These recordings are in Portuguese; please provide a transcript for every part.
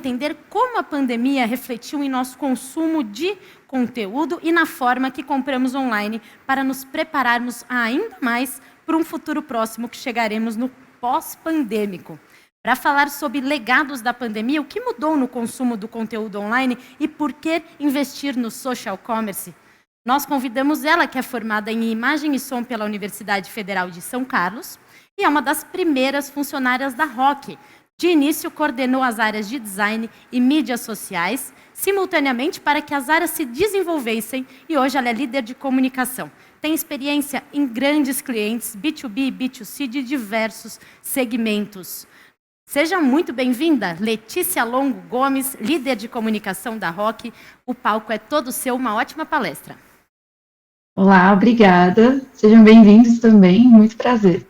entender como a pandemia refletiu em nosso consumo de conteúdo e na forma que compramos online para nos prepararmos ainda mais para um futuro próximo que chegaremos no pós-pandêmico. Para falar sobre legados da pandemia, o que mudou no consumo do conteúdo online e por que investir no social commerce, nós convidamos ela, que é formada em Imagem e Som pela Universidade Federal de São Carlos e é uma das primeiras funcionárias da ROC. De início, coordenou as áreas de design e mídias sociais, simultaneamente para que as áreas se desenvolvessem, e hoje ela é líder de comunicação. Tem experiência em grandes clientes, B2B e B2C de diversos segmentos. Seja muito bem-vinda, Letícia Longo Gomes, líder de comunicação da ROC. O palco é todo seu, uma ótima palestra. Olá, obrigada. Sejam bem-vindos também, muito prazer.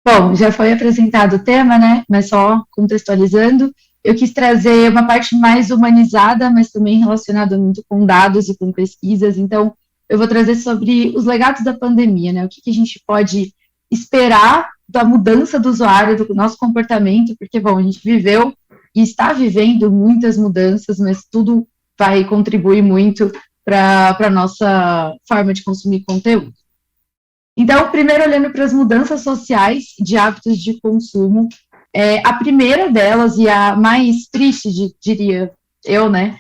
Bom, já foi apresentado o tema, né? Mas só contextualizando, eu quis trazer uma parte mais humanizada, mas também relacionada muito com dados e com pesquisas. Então, eu vou trazer sobre os legados da pandemia, né? O que a gente pode esperar da mudança do usuário, do nosso comportamento, porque, bom, a gente viveu e está vivendo muitas mudanças, mas tudo vai contribuir muito para a nossa forma de consumir conteúdo. Então, primeiro, olhando para as mudanças sociais de hábitos de consumo, a primeira delas, e a mais triste, diria eu, né,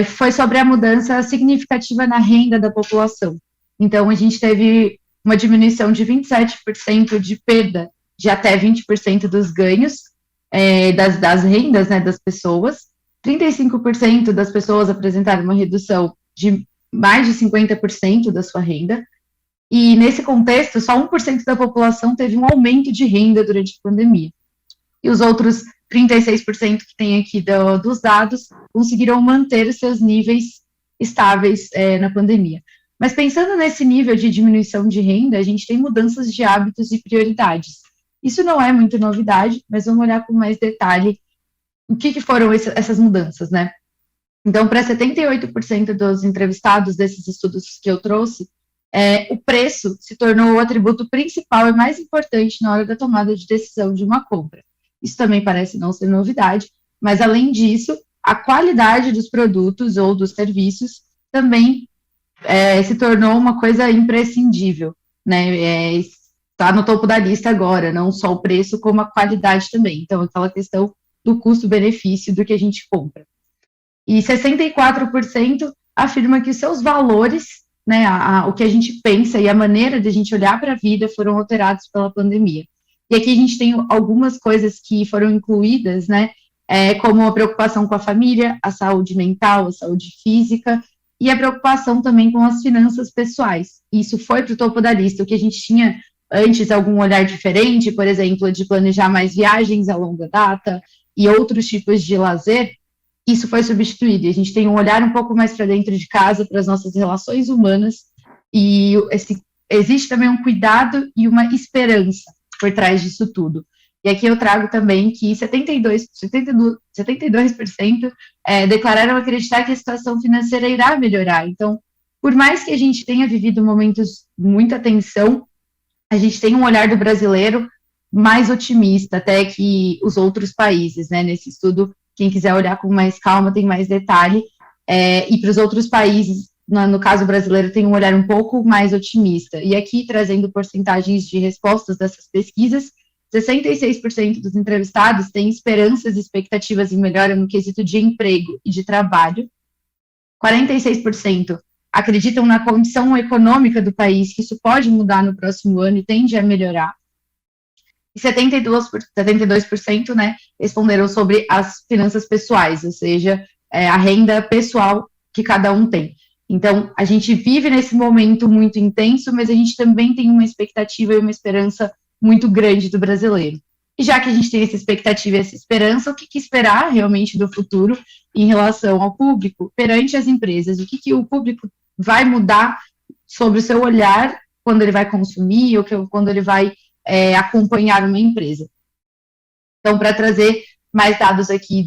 foi sobre a mudança significativa na renda da população. Então, a gente teve uma diminuição de 27% de perda de até 20% dos ganhos das rendas, né, das pessoas. 35% das pessoas apresentaram uma redução de mais de 50% da sua renda. E, nesse contexto, só 1% da população teve um aumento de renda durante a pandemia. E os outros 36% que tem aqui dos dados conseguiram manter seus níveis estáveis na pandemia. Mas pensando nesse nível de diminuição de renda, a gente tem mudanças de hábitos e prioridades. Isso não é muita novidade, mas vamos olhar com mais detalhe o que foram essas mudanças, né? Então, para 78% dos entrevistados desses estudos que eu trouxe, o preço se tornou o atributo principal e mais importante na hora da tomada de decisão de uma compra. Isso também parece não ser novidade, mas, além disso, a qualidade dos produtos ou dos serviços também se tornou uma coisa imprescindível, né? Está no topo da lista agora, não só o preço, como a qualidade também. Então, aquela questão do custo-benefício do que a gente compra. E 64% afirma que os seus valores, né, o que a gente pensa e a maneira de a gente olhar para a vida foram alterados pela pandemia. E aqui a gente tem algumas coisas que foram incluídas, né, como a preocupação com a família, a saúde mental, a saúde física, e a preocupação também com as finanças pessoais. Isso foi para o topo da lista. O que a gente tinha antes, algum olhar diferente, por exemplo, de planejar mais viagens a longa data e outros tipos de lazer, isso foi substituído. E a gente tem um olhar um pouco mais para dentro de casa, para as nossas relações humanas, e existe também um cuidado e uma esperança por trás disso tudo. E aqui eu trago também que 72% declararam acreditar que a situação financeira irá melhorar. Então, por mais que a gente tenha vivido momentos de muita tensão, a gente tem um olhar do brasileiro mais otimista até que os outros países, né? Nesse estudo, quem quiser olhar com mais calma, tem mais detalhe. E para os outros países, no caso brasileiro, tem um olhar um pouco mais otimista. E aqui, trazendo porcentagens de respostas dessas pesquisas, 66% dos entrevistados têm esperanças e expectativas em melhora no quesito de emprego e de trabalho. 46% acreditam na condição econômica do país, que isso pode mudar no próximo ano e tende a melhorar. E 72%, né, responderam sobre as finanças pessoais, ou seja, a renda pessoal que cada um tem. Então, a gente vive nesse momento muito intenso, mas a gente também tem uma expectativa e uma esperança muito grande do brasileiro. E já que a gente tem essa expectativa e essa esperança, o que esperar realmente do futuro em relação ao público perante as empresas? O que o público vai mudar sobre o seu olhar quando ele vai consumir ou quando ele vai acompanhar uma empresa? Então, para trazer mais dados aqui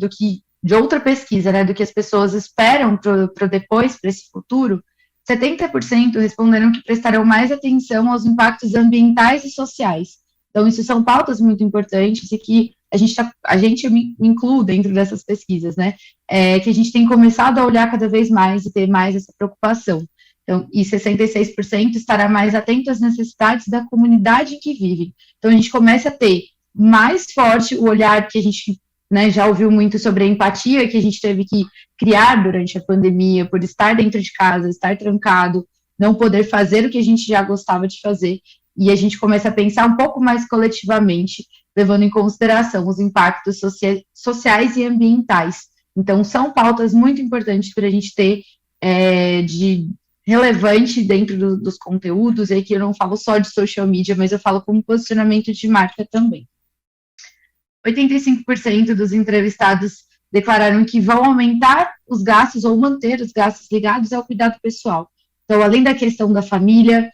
de outra pesquisa, né, do que as pessoas esperam para depois, para esse futuro, 70% responderam que prestarão mais atenção aos impactos ambientais e sociais. Então, isso são pautas muito importantes e que a gente eu me incluo dentro dessas pesquisas, né? Que a gente tem começado a olhar cada vez mais e ter mais essa preocupação. Então, e 66% estará mais atento às necessidades da comunidade em que vivem. Então, a gente começa a ter mais forte o olhar que a gente, né, já ouviu muito sobre a empatia que a gente teve que criar durante a pandemia, por estar dentro de casa, estar trancado, não poder fazer o que a gente já gostava de fazer. E a gente começa a pensar um pouco mais coletivamente, levando em consideração os impactos sociais e ambientais. Então, são pautas muito importantes para a gente ter de relevante dentro dos conteúdos, e aqui eu não falo só de social media, mas eu falo como posicionamento de marca também. 85% dos entrevistados declararam que vão aumentar os gastos ou manter os gastos ligados ao cuidado pessoal. Então, além da questão da família,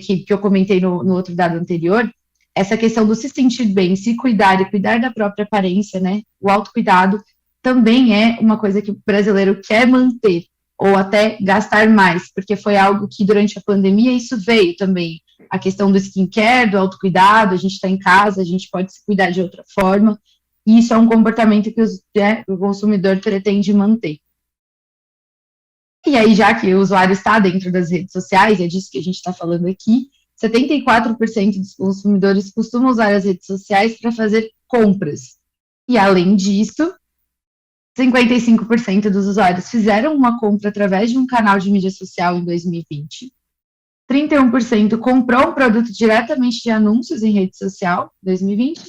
que eu comentei no outro dado anterior, essa questão do se sentir bem, se cuidar e cuidar da própria aparência, né, o autocuidado, também é uma coisa que o brasileiro quer manter, ou até gastar mais, porque foi algo que durante a pandemia isso veio também, a questão do skincare, do autocuidado, a gente está em casa, a gente pode se cuidar de outra forma, e isso é um comportamento que o consumidor pretende manter. E aí, já que o usuário está dentro das redes sociais, é disso que a gente está falando aqui, 74% dos consumidores costumam usar as redes sociais para fazer compras. E, além disso, 55% dos usuários fizeram uma compra através de um canal de mídia social em 2020. 31% comprou um produto diretamente de anúncios em rede social em 2020.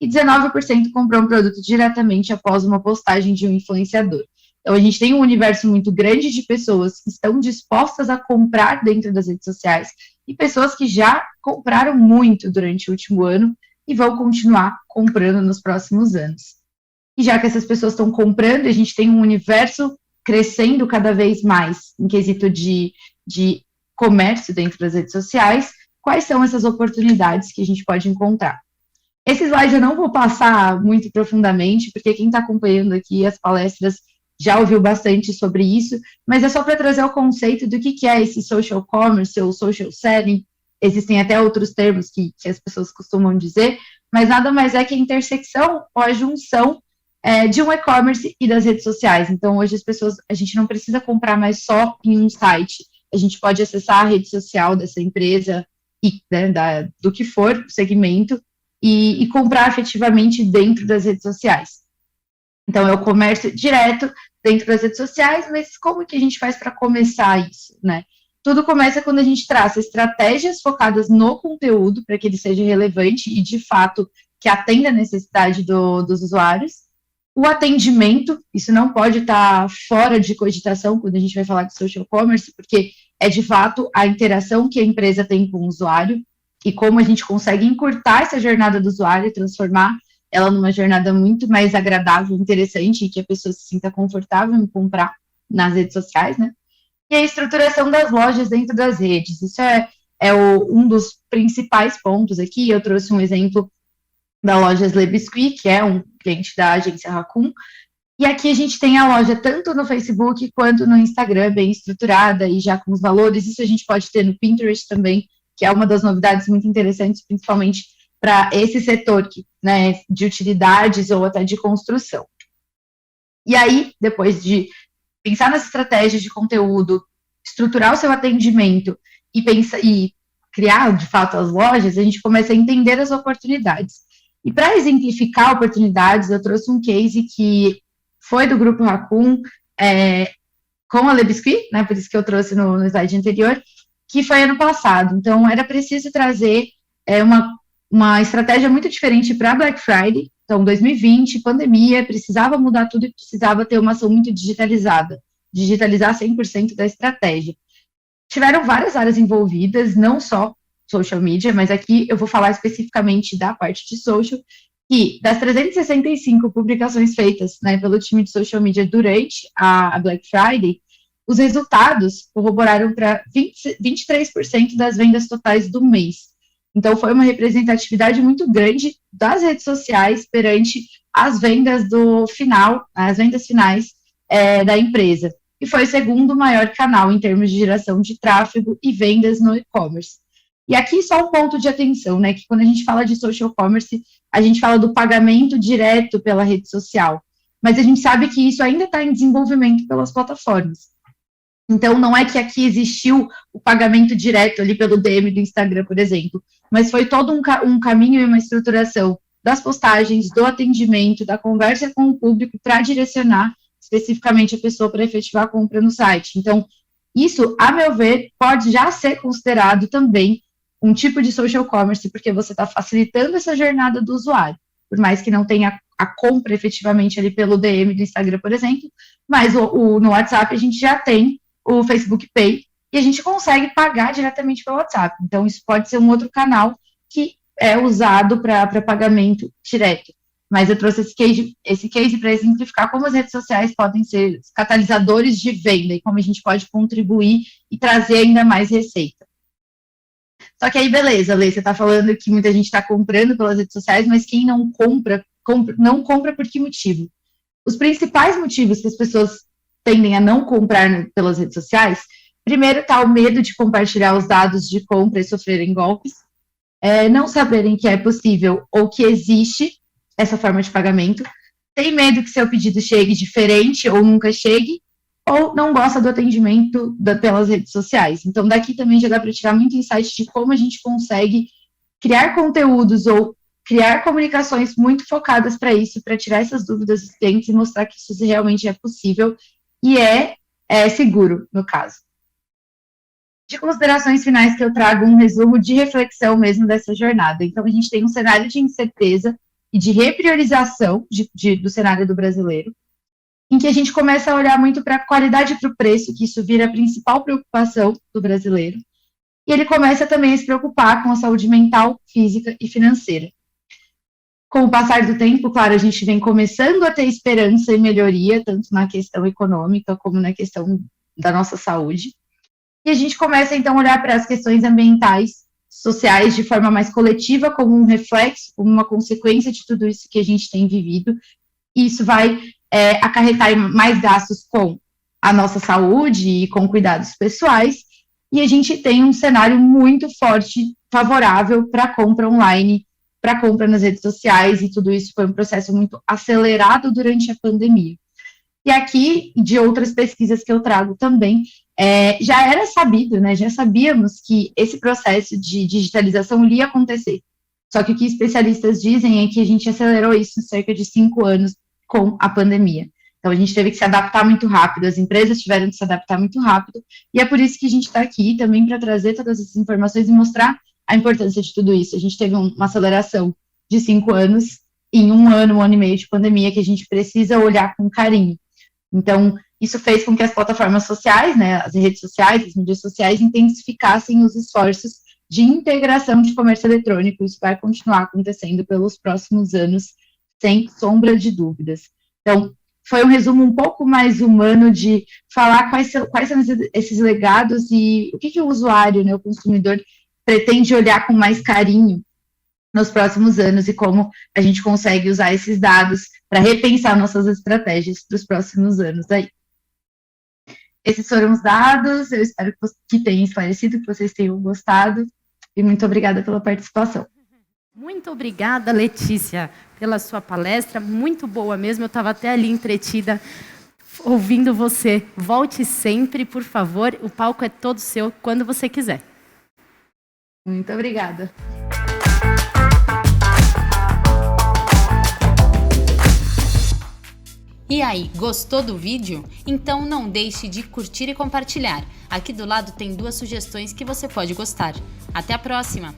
E 19% comprou um produto diretamente após uma postagem de um influenciador. Então, a gente tem um universo muito grande de pessoas que estão dispostas a comprar dentro das redes sociais e pessoas que já compraram muito durante o último ano e vão continuar comprando nos próximos anos. E já que essas pessoas estão comprando, a gente tem um universo crescendo cada vez mais em quesito de comércio dentro das redes sociais. Quais são essas oportunidades que a gente pode encontrar? Esse slide eu não vou passar muito profundamente, porque quem está acompanhando aqui as palestras já ouviu bastante sobre isso, mas é só para trazer o conceito do que é esse social commerce ou social selling. Existem até outros termos que as pessoas costumam dizer, mas nada mais é que a intersecção ou a junção de um e-commerce e das redes sociais. Então, hoje a gente não precisa comprar mais só em um site, a gente pode acessar a rede social dessa empresa e do que for o segmento e comprar efetivamente dentro das redes sociais. Então, é o comércio direto dentro das redes sociais, mas como que a gente faz para começar isso, né? Tudo começa quando a gente traça estratégias focadas no conteúdo, para que ele seja relevante e, de fato, que atenda a necessidade dos usuários. O atendimento, isso não pode estar fora de cogitação quando a gente vai falar de social commerce, porque é, de fato, a interação que a empresa tem com o usuário e como a gente consegue encurtar essa jornada do usuário e transformar ela numa jornada muito mais agradável, interessante, e que a pessoa se sinta confortável em comprar nas redes sociais, né? E a estruturação das lojas dentro das redes. Isso um dos principais pontos aqui. Eu trouxe um exemplo da loja Le Biscuit, que é um cliente da agência Raccoon. E aqui a gente tem a loja tanto no Facebook quanto no Instagram, bem estruturada e já com os valores. Isso a gente pode ter no Pinterest também, que é uma das novidades muito interessantes, principalmente para esse setor né, de utilidades ou até de construção. E aí, depois de pensar nessa estratégia de conteúdo, estruturar o seu atendimento e criar, de fato, as lojas, a gente começa a entender as oportunidades. E para exemplificar oportunidades, eu trouxe um case que foi do Grupo Raccoon, com a Le Biscuit, né, por isso que eu trouxe no slide anterior, que foi ano passado. Então, era preciso trazer uma estratégia muito diferente para Black Friday. Então, 2020, pandemia, precisava mudar tudo e precisava ter uma ação muito digitalizada, digitalizar 100% da estratégia. Tiveram várias áreas envolvidas, não só social media, mas aqui eu vou falar especificamente da parte de social, e das 365 publicações feitas, né, pelo time de social media durante a Black Friday, os resultados corroboraram para 23% das vendas totais do mês. Então, foi uma representatividade muito grande das redes sociais perante as vendas as vendas finais da empresa. E foi o segundo maior canal em termos de geração de tráfego e vendas no e-commerce. E aqui só um ponto de atenção, né, que quando a gente fala de social commerce, a gente fala do pagamento direto pela rede social, mas a gente sabe que isso ainda está em desenvolvimento pelas plataformas. Então, não é que aqui existiu o pagamento direto ali pelo DM do Instagram, por exemplo, mas foi todo um caminho e uma estruturação das postagens, do atendimento, da conversa com o público para direcionar especificamente a pessoa para efetivar a compra no site. Então, isso, a meu ver, pode já ser considerado também um tipo de social commerce, porque você está facilitando essa jornada do usuário, por mais que não tenha a compra efetivamente ali pelo DM do Instagram, por exemplo, mas no WhatsApp a gente já tem o Facebook Pay e a gente consegue pagar diretamente pelo WhatsApp. Então, isso pode ser um outro canal que é usado para pagamento direto. Mas eu trouxe esse case para exemplificar como as redes sociais podem ser catalisadores de venda e como a gente pode contribuir e trazer ainda mais receita. Só que aí, beleza, Lê, você está falando que muita gente está comprando pelas redes sociais, mas quem não compra por que motivo? Os principais motivos que as pessoas tendem a não comprar pelas redes sociais, primeiro está o medo de compartilhar os dados de compra e sofrerem golpes, não saberem que é possível ou que existe essa forma de pagamento, tem medo que seu pedido chegue diferente ou nunca chegue, ou não gosta do atendimento pelas redes sociais. Então, daqui também já dá para tirar muito insight de como a gente consegue criar conteúdos ou criar comunicações muito focadas para isso, para tirar essas dúvidas existentes e mostrar que isso realmente é possível e é seguro, no caso. De considerações finais que eu trago um resumo de reflexão mesmo dessa jornada. Então, a gente tem um cenário de incerteza e de repriorização do cenário do brasileiro, em que a gente começa a olhar muito para a qualidade e para o preço, que isso vira a principal preocupação do brasileiro, e ele começa também a se preocupar com a saúde mental, física e financeira. Com o passar do tempo, claro, a gente vem começando a ter esperança e melhoria, tanto na questão econômica como na questão da nossa saúde, e a gente começa então a olhar para as questões ambientais, sociais, de forma mais coletiva, como um reflexo, como uma consequência de tudo isso que a gente tem vivido, e isso vai acarretar mais gastos com a nossa saúde e com cuidados pessoais, e a gente tem um cenário muito forte, favorável para a compra online, para a compra nas redes sociais, e tudo isso foi um processo muito acelerado durante a pandemia. E aqui, de outras pesquisas que eu trago também, já era sabido, né, já sabíamos que esse processo de digitalização ia acontecer, só que o que especialistas dizem é que a gente acelerou isso em cerca de 5 anos com a pandemia. Então, a gente teve que se adaptar muito rápido, as empresas tiveram que se adaptar muito rápido, e é por isso que a gente está aqui também para trazer todas essas informações e mostrar a importância de tudo isso. A gente teve uma aceleração de 5 anos em um ano e meio de pandemia que a gente precisa olhar com carinho. Então, isso fez com que as plataformas sociais, né, as redes sociais, as mídias sociais, intensificassem os esforços de integração de comércio eletrônico. Isso vai continuar acontecendo pelos próximos anos, sem sombra de dúvidas. Então, foi um resumo um pouco mais humano de falar quais são esses legados e o que o usuário, né, o consumidor, pretende olhar com mais carinho nos próximos anos e como a gente consegue usar esses dados para repensar nossas estratégias para os próximos anos aí. Esses foram os dados, eu espero que tenha esclarecido, que vocês tenham gostado, e muito obrigada pela participação. Muito obrigada, Letícia, pela sua palestra, muito boa mesmo, eu estava até ali entretida ouvindo você. Volte sempre, por favor, o palco é todo seu, quando você quiser. Muito obrigada. E aí, gostou do vídeo? Então não deixe de curtir e compartilhar. Aqui do lado tem 2 sugestões que você pode gostar. Até a próxima!